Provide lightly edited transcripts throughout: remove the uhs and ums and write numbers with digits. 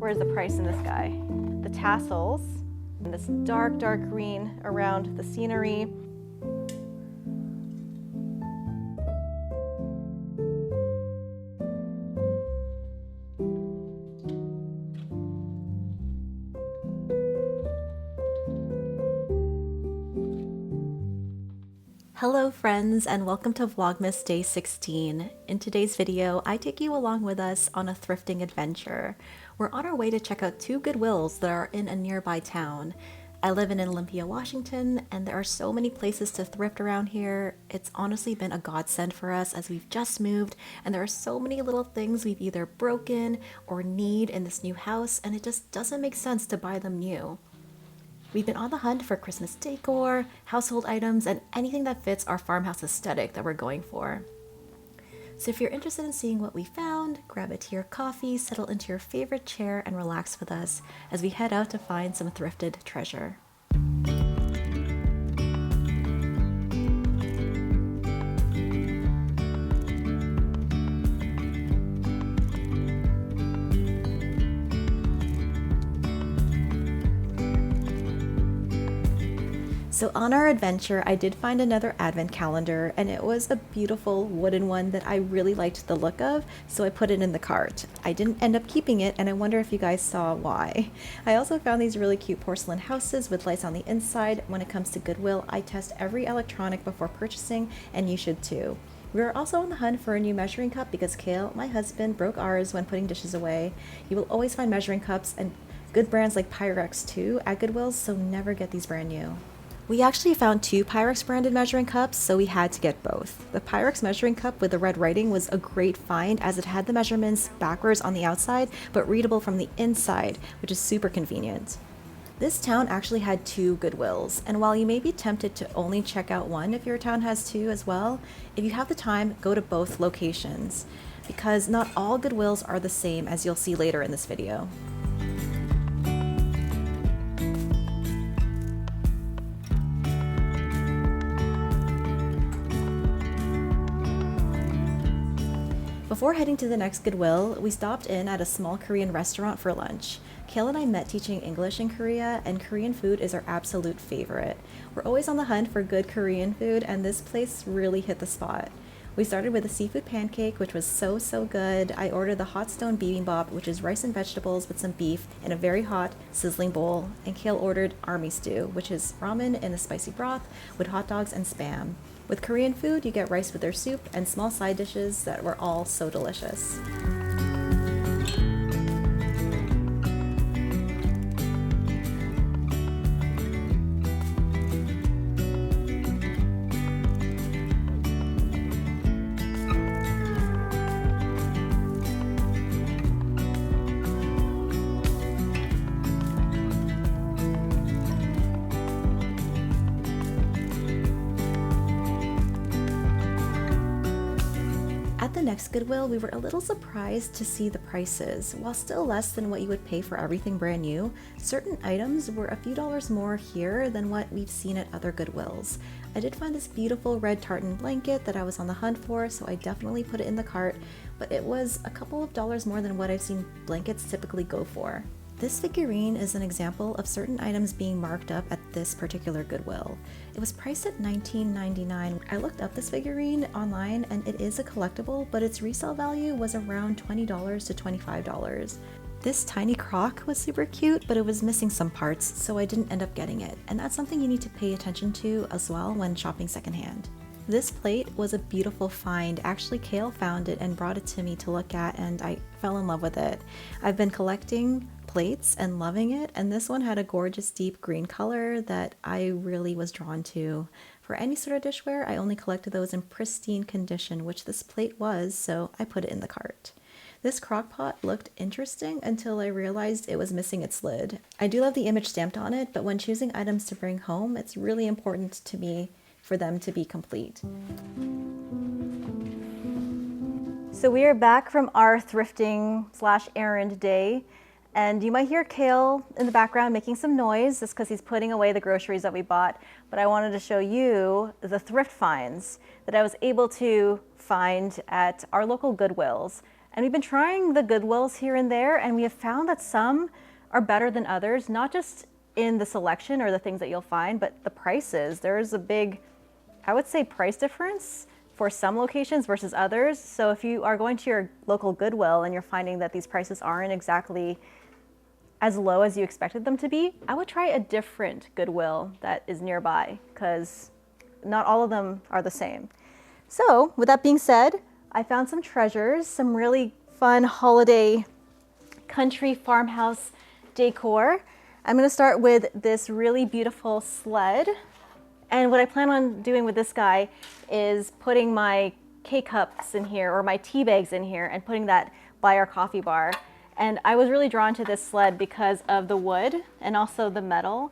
Where's the price in this guy? The tassels, and this dark, dark green around the scenery. Hello friends, and welcome to Vlogmas Day 16. In today's video, I take you along with us on a thrifting adventure. We're on our way to check out two Goodwills that are in a nearby town. I live in Olympia, Washington, and there are so many places to thrift around here. It's honestly been a godsend for us as we've just moved, and there are so many little things we've either broken or need in this new house, and it just doesn't make sense to buy them new. We've been on the hunt for Christmas decor, household items, and anything that fits our farmhouse aesthetic that we're going for. So if you're interested in seeing what we found, grab a tea or coffee, settle into your favorite chair, and relax with us as we head out to find some thrifted treasure. So on our adventure, I did find another advent calendar, and it was a beautiful wooden one that I really liked the look of, so I put it in the cart. I didn't end up keeping it, and I wonder if you guys saw why. I also found these really cute porcelain houses with lights on the inside. When it comes to Goodwill, I test every electronic before purchasing, and you should too. We are also on the hunt for a new measuring cup because Kale, my husband, broke ours when putting dishes away. You will always find measuring cups and good brands like Pyrex too at Goodwills, so never get these brand new. We actually found two Pyrex branded measuring cups, so we had to get both. The Pyrex measuring cup with the red writing was a great find as it had the measurements backwards on the outside, but readable from the inside, which is super convenient. This town actually had two Goodwills, and while you may be tempted to only check out one if your town has two as well, if you have the time, go to both locations, because not all Goodwills are the same, as you'll see later in this video. Before heading to the next Goodwill, we stopped in at a small Korean restaurant for lunch. Kale and I met teaching English in Korea, and Korean food is our absolute favorite. We're always on the hunt for good Korean food, and this place really hit the spot. We started with a seafood pancake, which was so good. I ordered the hot stone bibimbap, which is rice and vegetables with some beef in a very hot, sizzling bowl, and Kale ordered army stew, which is ramen in a spicy broth with hot dogs and spam. With Korean food, you get rice with their soup and small side dishes that were all so delicious. At the next Goodwill, we were a little surprised to see the prices. While still less than what you would pay for everything brand new, certain items were a few dollars more here than what we've seen at other Goodwills. I did find this beautiful red tartan blanket that I was on the hunt for, so I definitely put it in the cart, but it was a couple of dollars more than what I've seen blankets typically go for. This figurine is an example of certain items being marked up at this particular Goodwill. It was priced at $19.99. I looked up this figurine online and it is a collectible, but its resale value was around $20 to $25. This tiny crock was super cute, but it was missing some parts, so I didn't end up getting it. And that's something you need to pay attention to as well when shopping secondhand. This plate was a beautiful find. Actually, Kale found it and brought it to me to look at, and I fell in love with it. I've been collecting plates and loving it, and this one had a gorgeous deep green color that I really was drawn to. For any sort of dishware, I only collected those in pristine condition, which this plate was, so I put it in the cart. This crock pot looked interesting until I realized it was missing its lid. I do love the image stamped on it, but when choosing items to bring home, it's really important to me for them to be complete. So we are back from our thrifting / errand day, and you might hear Kale in the background making some noise. That's because he's putting away the groceries that we bought, but I wanted to show you the thrift finds that I was able to find at our local Goodwills. And we've been trying the Goodwills here and there, and we have found that some are better than others, not just in the selection or the things that you'll find, but the prices. There's a big, I would say, price difference for some locations versus others. So if you are going to your local Goodwill and you're finding that these prices aren't exactly as low as you expected them to be, I would try a different Goodwill that is nearby, because not all of them are the same. So with that being said, I found some treasures, some really fun holiday country farmhouse decor. I'm gonna start with this really beautiful sled. And what I plan on doing with this guy is putting my K-cups in here, or my tea bags in here, and putting that by our coffee bar. And I was really drawn to this sled because of the wood and also the metal.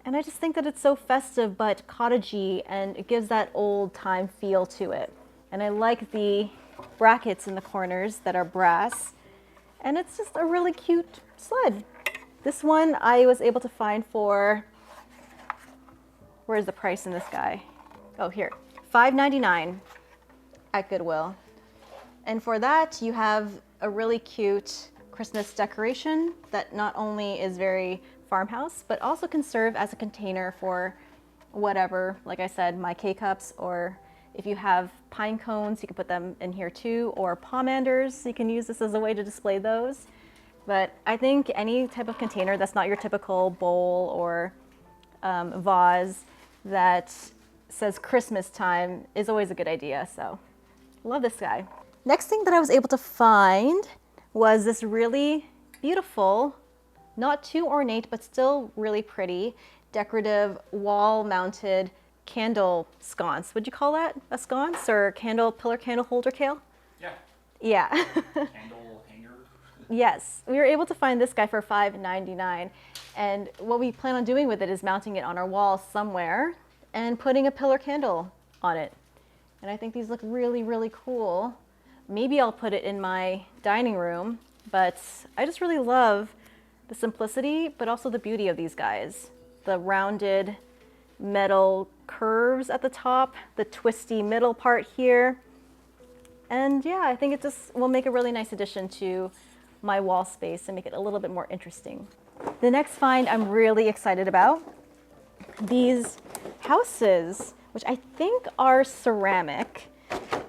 And I just think that it's so festive but cottagey, and it gives that old time feel to it. And I like the brackets in the corners that are brass. And it's just a really cute sled. This one I was able to find for, where's the price in this guy? Oh, here, $5.99 at Goodwill. And for that, you have a really cute Christmas decoration that not only is very farmhouse, but also can serve as a container for whatever, like I said, my K-cups, or if you have pine cones, you can put them in here too, or pomanders, you can use this as a way to display those. But I think any type of container that's not your typical bowl or vase that says Christmas time is always a good idea. So love this guy. Next thing that I was able to find was this really beautiful, not too ornate, but still really pretty, decorative wall-mounted candle sconce. Would you call that a sconce, or pillar candle holder, Kale? Yeah. Yeah. Candle hanger. Yes, we were able to find this guy for $5.99. And what we plan on doing with it is mounting it on our wall somewhere and putting a pillar candle on it. And I think these look really, really cool. Maybe I'll put it in my dining room, but I just really love the simplicity, but also the beauty of these guys. The rounded metal curves at the top, the twisty middle part here. And yeah, I think it just will make a really nice addition to my wall space and make it a little bit more interesting. The next find I'm really excited about, these houses, which I think are ceramic.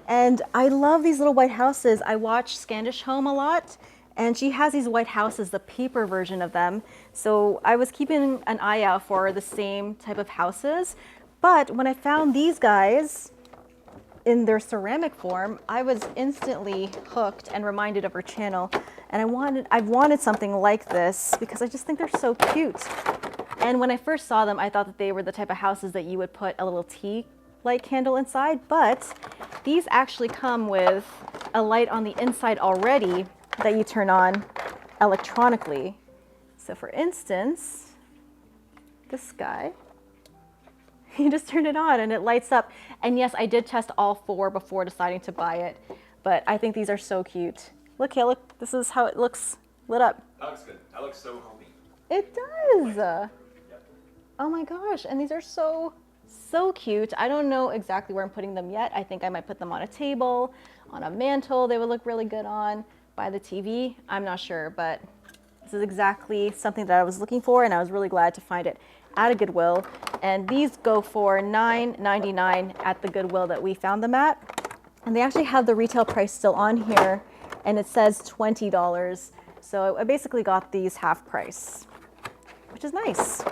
And I love these little white houses. I watch Scandish Home a lot, and she has these white houses, the paper version of them. So I was keeping an eye out for the same type of houses. But when I found these guys in their ceramic form, I was instantly hooked and reminded of her channel. And I've wanted something like this because I just think they're so cute. And when I first saw them, I thought that they were the type of houses that you would put a little tea light candle inside, but these actually come with a light on the inside already that you turn on electronically. So for instance, this guy, you just turn it on and it lights up. And yes, I did test all four before deciding to buy it, but I think these are so cute. Look here, look, this is how it looks lit up. That looks good. That looks so homey. It does. Oh my gosh, and these are so cute. I don't know exactly where I'm putting them yet. I think I might put them on a table, on a mantle. They would look really good on by the TV. I'm not sure, but this is exactly something that I was looking for, and I was really glad to find it at a Goodwill. And these go for $9.99 at the Goodwill that we found them at. And they actually have the retail price still on here, and it says $20. So I basically got these half price, which is nice.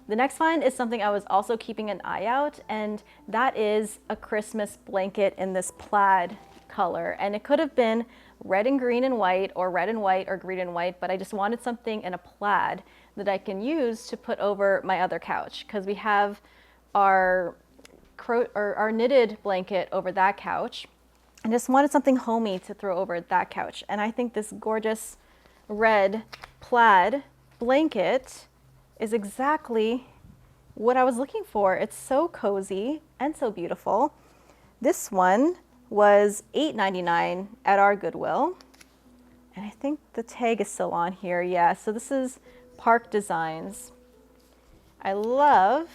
The next find is something I was also keeping an eye out, and that is a Christmas blanket in this plaid color. And it could have been red and green and white, or red and white, or green and white, but I just wanted something in a plaid that I can use to put over my other couch, because we have our knitted blanket over that couch. I just wanted something homey to throw over that couch. And I think this gorgeous red plaid blanket is exactly what I was looking for. It's so cozy and so beautiful. This one was $8.99 at our Goodwill. And I think the tag is still on here. Yeah, so this is Park Designs. I love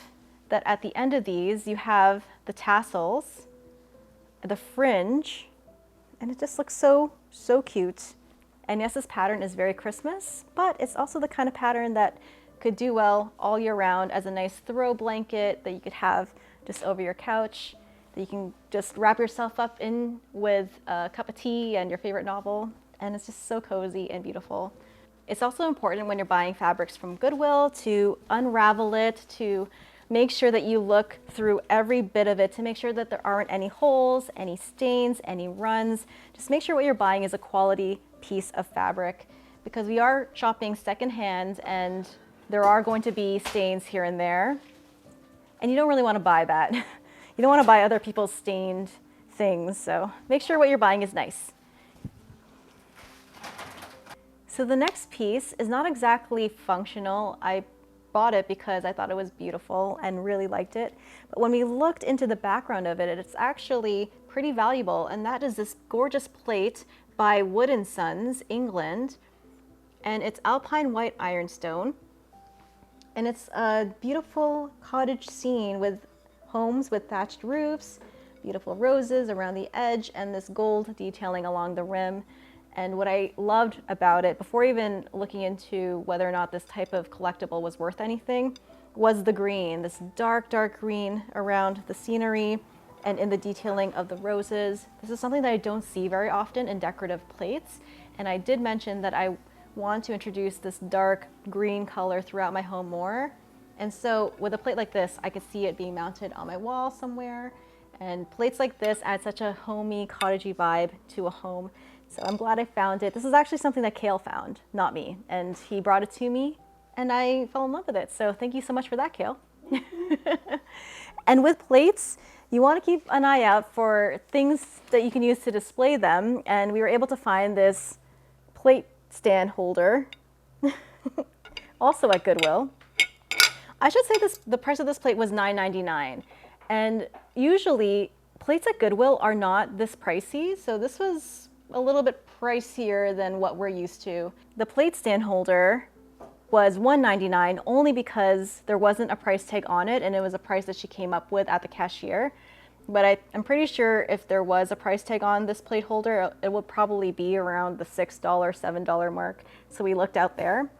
that at the end of these, you have the tassels, the fringe, and it just looks so so cute. And yes, this pattern is very Christmas, but it's also the kind of pattern that could do well all year round as a nice throw blanket that you could have just over your couch, that you can just wrap yourself up in with a cup of tea and your favorite novel. And it's just so cozy and beautiful. It's also important when you're buying fabrics from Goodwill to unravel it, to make sure that you look through every bit of it to make sure that there aren't any holes, any stains, any runs. Just make sure what you're buying is a quality piece of fabric, because we are shopping secondhand and there are going to be stains here and there. And you don't really want to buy that. You don't want to buy other people's stained things, so make sure what you're buying is nice. So the next piece is not exactly functional. I bought it because I thought it was beautiful and really liked it. But when we looked into the background of it, it's actually pretty valuable, and that is this gorgeous plate by Wood & Sons, England, and it's alpine white ironstone. And it's a beautiful cottage scene with homes with thatched roofs, beautiful roses around the edge, and this gold detailing along the rim. And what I loved about it, before even looking into whether or not this type of collectible was worth anything, was the green, this dark, dark green around the scenery and in the detailing of the roses. This is something that I don't see very often in decorative plates. And I did mention that I want to introduce this dark green color throughout my home more. And so with a plate like this, I could see it being mounted on my wall somewhere. And plates like this add such a homey, cottagey vibe to a home. So I'm glad I found it. This is actually something that Kale found, not me. And he brought it to me and I fell in love with it. So thank you so much for that, Kale. And with plates, you want to keep an eye out for things that you can use to display them. And we were able to find this plate stand holder, also at Goodwill. I should say the price of this plate was $9.99. And usually plates at Goodwill are not this pricey. So this was a little bit pricier than what we're used to. The plate stand holder was $1.99 only because there wasn't a price tag on it, and it was a price that she came up with at the cashier. But I'm pretty sure if there was a price tag on this plate holder, it would probably be around the $6, $7 mark. So we looked out there.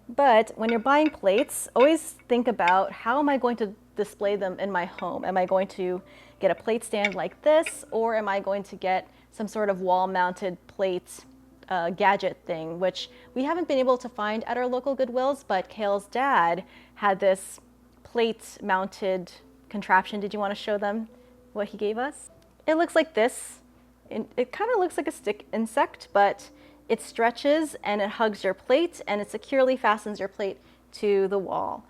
But when you're buying plates, always think about, how am I going to display them in my home? Am I going to get a plate stand like this, or am I going to get some sort of wall-mounted plate gadget thing, which we haven't been able to find at our local Goodwills, but Kale's dad had this plate-mounted contraption. Did you want to show them what he gave us? It looks like this. It kind of looks like a stick insect, but it stretches and it hugs your plate and it securely fastens your plate to the wall.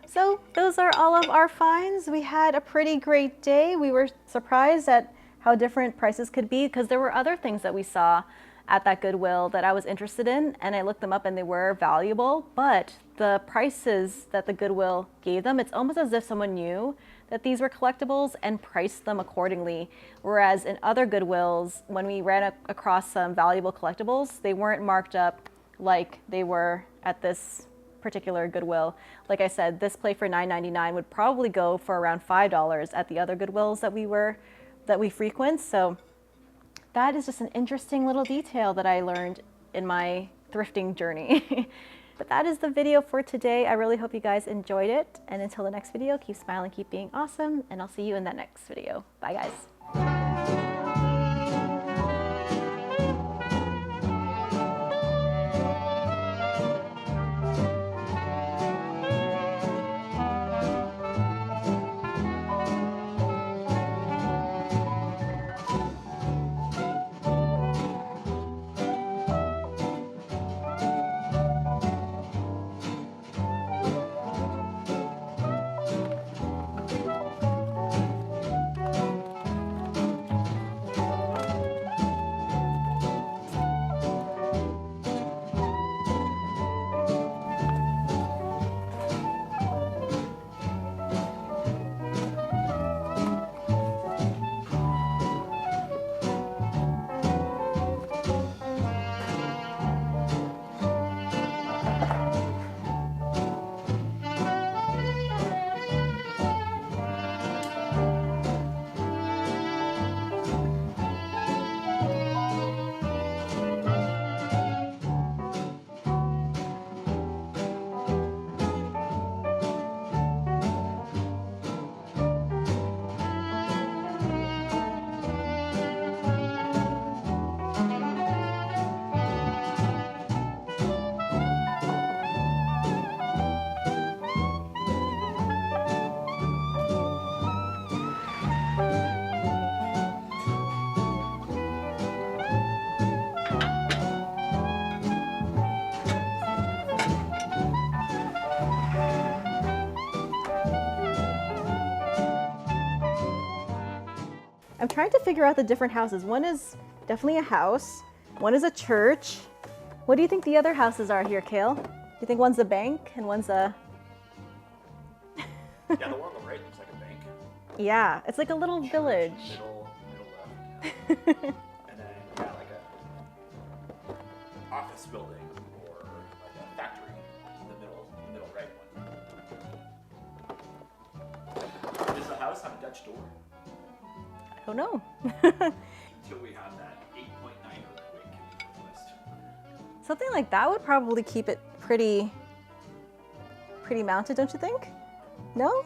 So those are all of our finds. We had a pretty great day. We were surprised at how different prices could be, because there were other things that we saw at that Goodwill that I was interested in, and I looked them up and they were valuable, but the prices that the Goodwill gave them, it's almost as if someone knew that these were collectibles and priced them accordingly. Whereas in other Goodwills, when we ran across some valuable collectibles, they weren't marked up like they were at this particular Goodwill. Like I said, this plate for $9.99 would probably go for around $5 at the other Goodwills that we frequent. So that is just an interesting little detail that I learned in my thrifting journey. But that is the video for today. I really hope you guys enjoyed it. And until the next video, keep smiling, keep being awesome, and I'll see you in that next video. Bye guys. I'm trying to figure out the different houses. One is definitely a house. One is a church. What do you think the other houses are here, Kale? Do you think one's a bank and one's a... Yeah, the one on the right looks like a bank. Yeah, it's like a little Church, village. Middle left. Yeah. And then yeah, like a office building or like a factory in the middle right one. Does the house have a Dutch door? I don't know. Until we have that 8.9 earthquake in the Northwest. Something like that would probably keep it pretty mounted, don't you think? No?